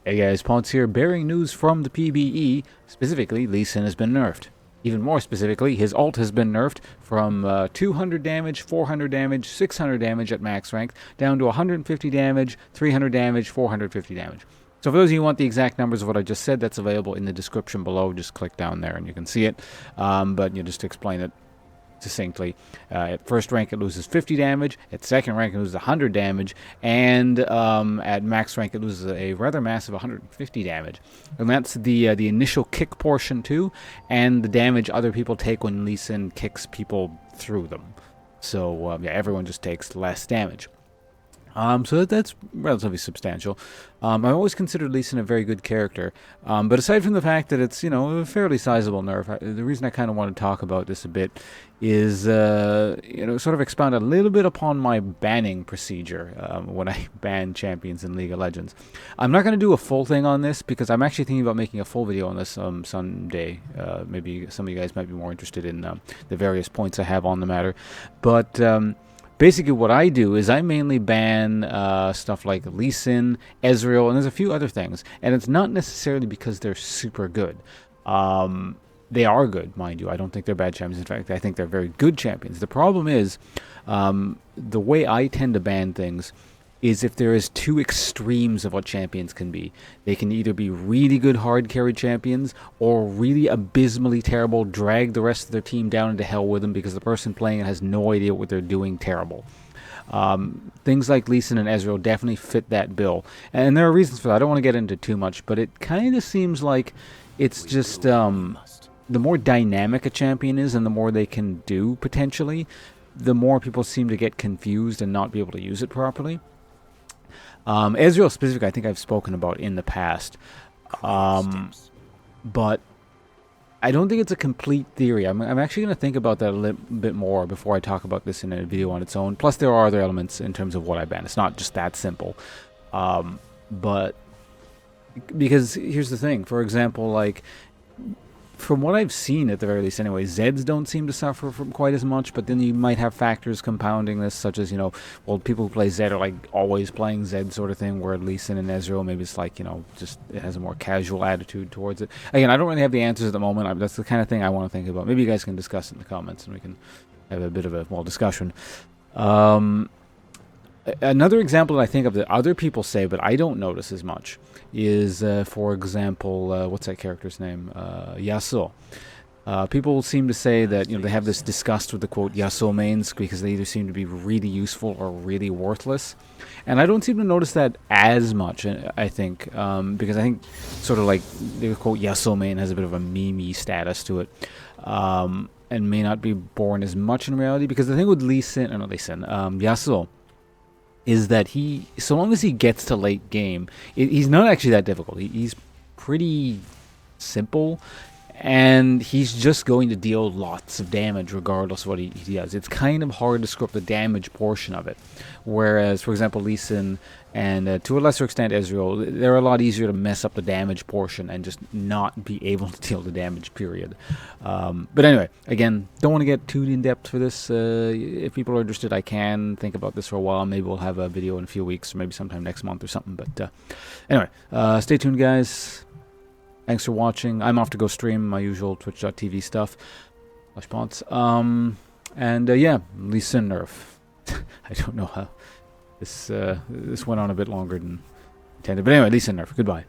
Hey guys, Pawnce here, bearing news from the PBE. Specifically, Lee Sin has been nerfed. Even more specifically, his ult has been nerfed from 200 damage, 400 damage, 600 damage at max rank, down to 150 damage, 300 damage, 450 damage. So for those of you who want the exact numbers of what I just said, that's available in the description below. Just click down there and you can see it. But just to explain it succinctly, at first rank it loses 50 damage, at second rank it loses 100 damage, and at max rank it loses a rather massive 150 damage. And that's the initial kick portion too, and the damage other people take when Lee Sin kicks people through them. So yeah, everyone just takes less damage. So that's relatively substantial. I've always considered Lee Sin a very good character, but aside from the fact that it's a fairly sizable nerf, the reason I kind of want to talk about this a bit is sort of expound a little bit upon my banning procedure when I ban champions in League of Legends. I'm not going to do a full thing on this because I'm actually thinking about making a full video on this someday. Maybe some of you guys might be more interested in the various points I have on the matter, but basically, what I do is I mainly ban stuff like Lee Sin, Ezreal, and there's a few other things. And it's not necessarily because they're super good. They are good, mind you. I don't think they're bad champions. In fact, I think they're very good champions. The problem is, the way I tend to ban things is if there is two extremes of what champions can be. They can either be really good hard carry champions or really abysmally terrible, drag the rest of their team down into hell with them because the person playing it has no idea what they're doing terrible. Things like Lee Sin and Ezreal definitely fit that bill. And there are reasons for that. I don't want to get into too much, but it kind of seems like it's just the more dynamic a champion is and the more they can do potentially, the more people seem to get confused and not be able to use it properly. Ezreal specifically, I think I've spoken about in the past, but I don't think it's a complete theory. I'm actually going to think about that a little bit more before I talk about this in a video on its own. Plus, there are other elements in terms of what I ban. It's not just that simple. But because here's the thing. For example, like, from what I've seen, at the very least anyway, Zeds don't seem to suffer from quite as much, but then you might have factors compounding this, such as, well, people who play Zed are, like, always playing Zed sort of thing, where Lee Sin and Ezreal, maybe it's like, just it has a more casual attitude towards it. Again, I don't really have the answers at the moment. That's the kind of thing I want to think about. Maybe you guys can discuss it in the comments, and we can have a bit of a, discussion. Another example that I think of that other people say, but I don't notice as much, is, for example, what's that character's name? Yasuo. People seem to say that, they have this disgust with the, quote, Yasuo mains because they either seem to be really useful or really worthless. And I don't seem to notice that as much, I think, because I think sort of like the, quote, Yasuo main has a bit of a meme-y status to it. And may not be born as much in reality, because the thing with Yasuo, is that he, so long as he gets to late game, he's not actually that difficult. He's pretty simple, and he's just going to deal lots of damage regardless of what he does. It's kind of hard to screw up the damage portion of it. Whereas, for example, Lee Sin and to a lesser extent Ezreal, they're a lot easier to mess up the damage portion and just not be able to deal the damage, period. But anyway, again, don't want to get too in-depth for this. If people are interested, I can think about this for a while. Maybe we'll have a video in a few weeks, or maybe sometime next month or something. But anyway, stay tuned, guys. Thanks for watching. I'm off to go stream my usual twitch.tv stuff. Pawnce. And yeah, Lee Sin nerf. I don't know how this went on a bit longer than intended. But anyway, Lee Sin nerf. Goodbye.